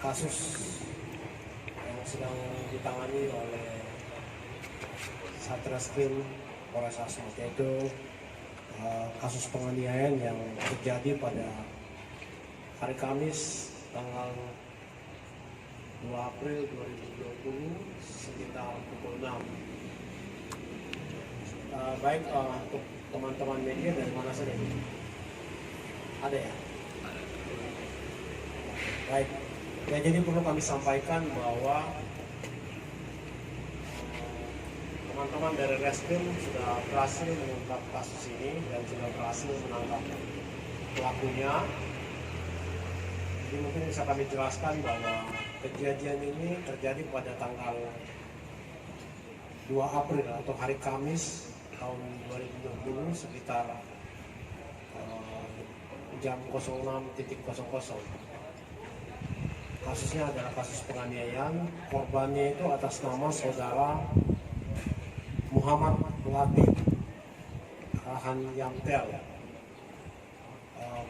kasus yang sedang ditangani oleh Satreskrim Polres Asmat, yaitu kasus penganiayaan yang terjadi pada hari Kamis tanggal 2 April 2020 sekitar pukul 6. Baik, untuk teman-teman media dari mana saja? Ada ya? Baik, ya, jadi perlu kami sampaikan bahwa teman-teman dari Reskrim sudah berhasil mengungkap kasus ini dan sudah berhasil menangkap pelakunya. Jadi mungkin bisa kami jelaskan bahwa kejadian ini terjadi pada tanggal 2 April atau hari Kamis tahun 2020 sekitar jam 06.00. Kasusnya adalah kasus penganiayaan. Korbannya itu atas nama saudara Muhammad Latif Rahan Yamtel.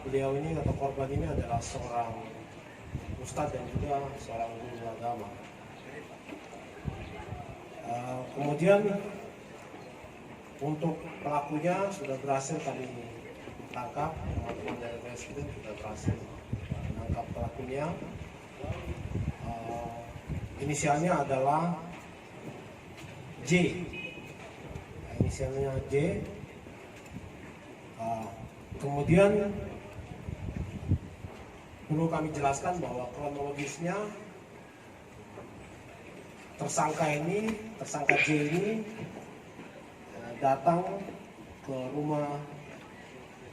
Beliau ini atau korban ini adalah seorang ustadz dan juga seorang guru agama. Kemudian untuk pelakunya sudah berhasil kami tangkap. Teman-teman dari Reskrim sudah berhasil menangkap pelakunya. Inisialnya adalah J. Inisialnya J. Kemudian perlu kami jelaskan bahwa kronologisnya tersangka J ini datang ke rumah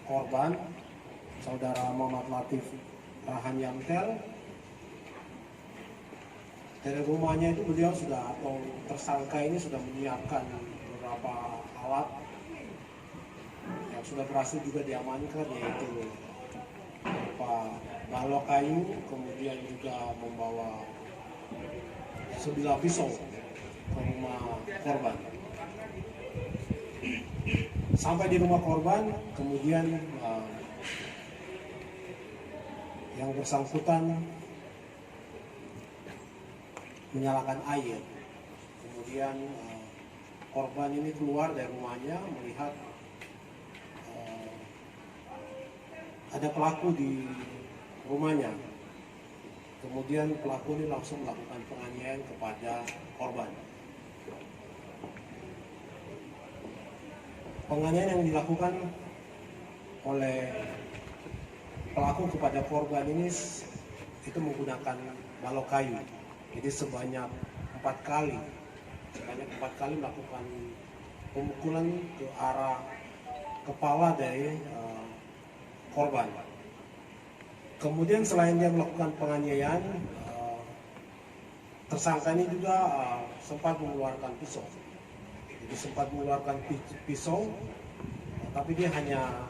korban saudara Muhammad Latif Rahan Yamtel. Dari rumahnya itu beliau atau tersangka ini sudah menyiapkan beberapa alat yang sudah berhasil juga diamankan, yaitu berupa balok kayu, kemudian juga membawa sebilah pisau ke rumah korban. Sampai di rumah korban, kemudian yang bersangkutan menyalakan air. Kemudian korban ini keluar dari rumahnya melihat ada pelaku di rumahnya. Kemudian pelaku ini langsung melakukan penganiayaan kepada korban. Penganiayaan yang dilakukan oleh pelaku kepada korban ini itu menggunakan balok kayu. Jadi sebanyak 4 kali melakukan pemukulan ke arah kepala dari korban. Kemudian selain dia melakukan penganiayaan, tersangka ini juga sempat mengeluarkan pisau. Jadi sempat mengeluarkan pisau, tapi dia hanya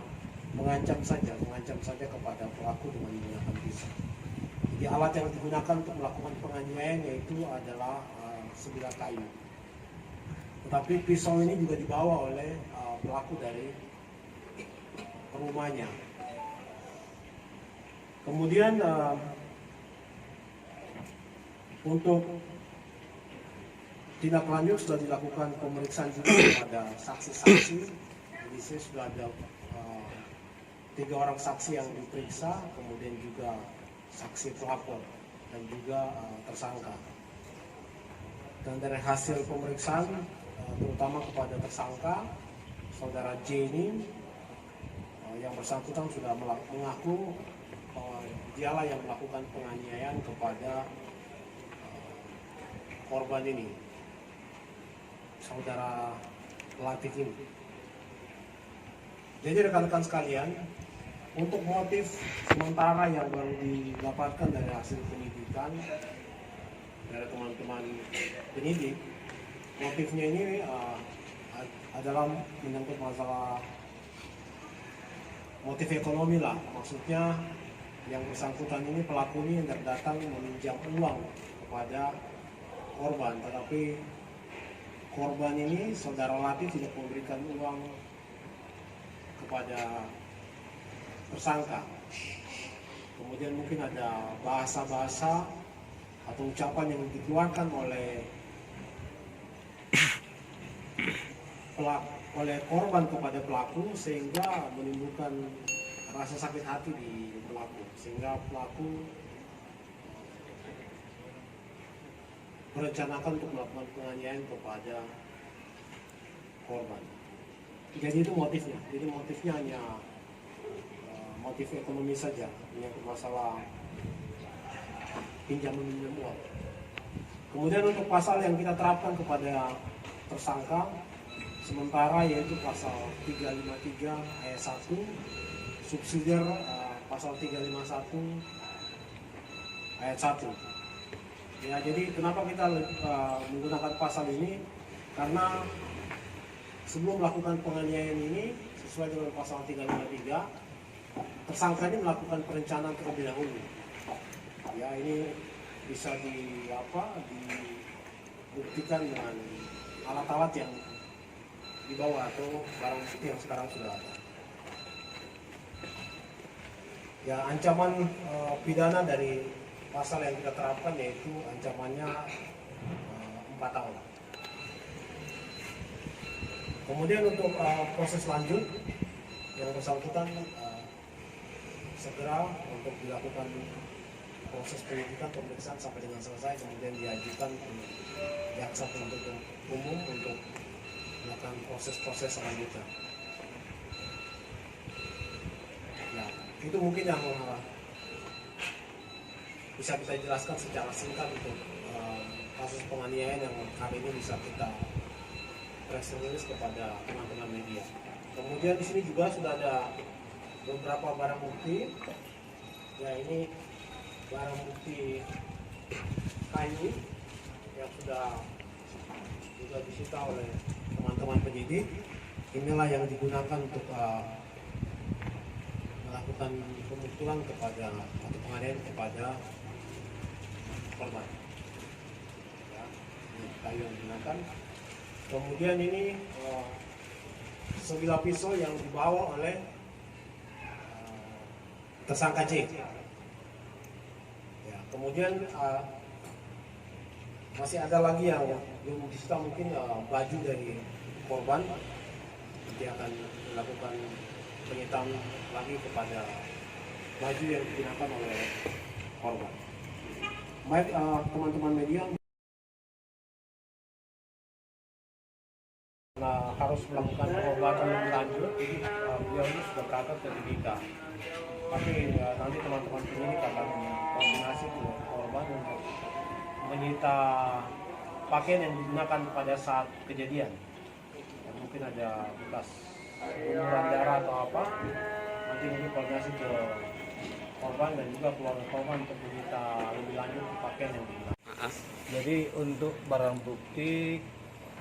mengancam saja kepada pelaku dengan menggunakan pisau. Jadi alat yang digunakan untuk melakukan penganiayaan yaitu adalah sebilah kayu. Tetapi pisau ini juga dibawa oleh pelaku dari rumahnya. Kemudian untuk tindak lanjut sudah dilakukan pemeriksaan juga kepada saksi-saksi. Jadi saya sudah ada 3 orang saksi yang diperiksa, kemudian juga saksi pelapor dan juga tersangka. Dan dari hasil pemeriksaan, terutama kepada tersangka saudara J ini, yang bersangkutan sudah mengaku bahwa dialah yang melakukan penganiayaan kepada korban ini, saudara Latif ini. Jadi rekan-rekan sekalian, untuk motif sementara yang baru didapatkan dari hasil penyidikan dari teman-teman penyidik, motifnya ini adalah menyangkut masalah motif ekonomi lah. Maksudnya yang bersangkutan ini, pelaku ini yang datang meminjam uang kepada korban, tetapi korban ini saudara Latif tidak memberikan uang kepada tersangka. Kemudian mungkin ada bahasa-bahasa atau ucapan yang dikeluarkan oleh korban kepada pelaku sehingga menimbulkan rasa sakit hati di pelaku, sehingga pelaku merencanakan untuk melakukan penganiayaan kepada korban. Jadi itu motifnya. Jadi motifnya hanya motif ekonomi saja, menyangkut masalah pinjam meminjam uang. Kemudian untuk pasal yang kita terapkan kepada tersangka sementara yaitu pasal 353 ayat 1, subsidiar pasal 351 ayat 1. Ya, jadi kenapa kita menggunakan pasal ini? Karena sebelum melakukan penganiayaan ini sesuai dengan pasal 353, tersangka ini melakukan perencanaan terlebih dahulu. Ya, ini bisa dibuktikan dengan alat-alat yang dibawa atau barang bukti yang sekarang sudah ada. Ya, ancaman pidana dari pasal yang kita terapkan yaitu ancamannya 4 tahun. Kemudian untuk proses lanjut yang bersangkutan segera untuk dilakukan proses penyidikan pemeriksaan sampai dengan selesai, kemudian diajukan ke jaksa penuntut umum untuk melakukan proses-proses selanjutnya. Ya, itu mungkin yang bisa kita jelaskan secara singkat untuk kasus penganiayaan yang hari ini bisa kita press release kepada teman-teman media. Kemudian di sini juga sudah ada beberapa barang bukti. Ya, ini barang bukti kayu yang sudah juga disita oleh teman-teman penyidik. Inilah yang digunakan untuk melakukan pemukulan kepada atau penganiayaan kepada korban. Ya, ini kayu yang digunakan. Kemudian ini sebilah pisau yang dibawa oleh tersangka C. Ya, kemudian masih ada lagi yang belum disita, mungkin baju dari korban. Nanti akan melakukan penyitaan lagi kepada baju yang digunakan oleh korban. Baik, teman-teman media, harus melakukan pengobatan lebih lanjut, jadi beliau ini sudah berangkat ke Timika. Tapi nanti teman-teman penyidik akan koordinasi ke korban untuk menyita pakaian yang digunakan pada saat kejadian. Ya, mungkin ada bekas lumuran darah atau apa. Nanti ini koordinasi ke korban dan juga keluarga korban untuk menyita lebih lanjut pakaian yang digunakan. Jadi untuk barang bukti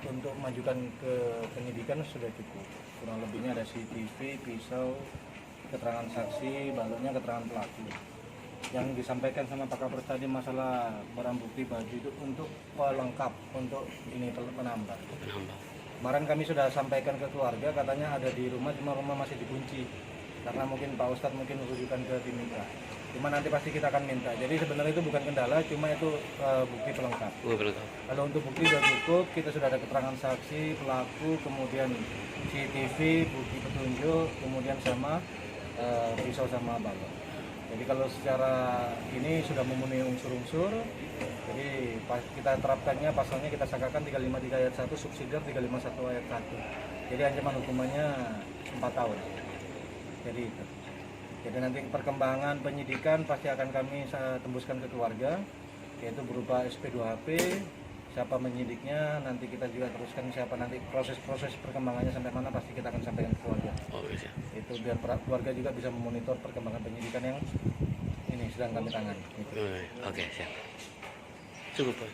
untuk mengajukan ke penyidikan sudah cukup. Kurang lebihnya ada CCTV, pisau, keterangan saksi, baloknya keterangan pelaku. Yang disampaikan sama Pak Kapolres tadi masalah barang bukti baju itu untuk pelengkap, untuk ini penambah. Kemarin kami sudah sampaikan ke keluarga, katanya ada di rumah, cuma rumah masih dikunci. Karena mungkin Pak Ustadz mungkin merujukan ke Timika. Cuma nanti pasti kita akan minta. Jadi sebenarnya itu bukan kendala, cuma itu bukti pelengkap. Kalau untuk bukti sudah cukup, kita sudah ada keterangan saksi, pelaku, kemudian CCTV, bukti petunjuk, kemudian sama pisau sama balok. Jadi kalau secara ini sudah memenuhi unsur-unsur, jadi kita terapkannya pasalnya kita sangkakan 353 ayat 1, subsidiar 351 ayat 1. Jadi ancaman hukumannya 4 tahun. Jadi itu. Jadi nanti perkembangan penyidikan pasti akan kami tembuskan ke keluarga, yaitu berupa SP2HP, siapa menyidiknya, nanti kita juga teruskan siapa nanti proses-proses perkembangannya sampai mana pasti kita akan sampaikan ke keluarga. Itu biar keluarga juga bisa memonitor perkembangan penyidikan yang ini sedang kami tangani. Oke, siap. Cukup, Pak.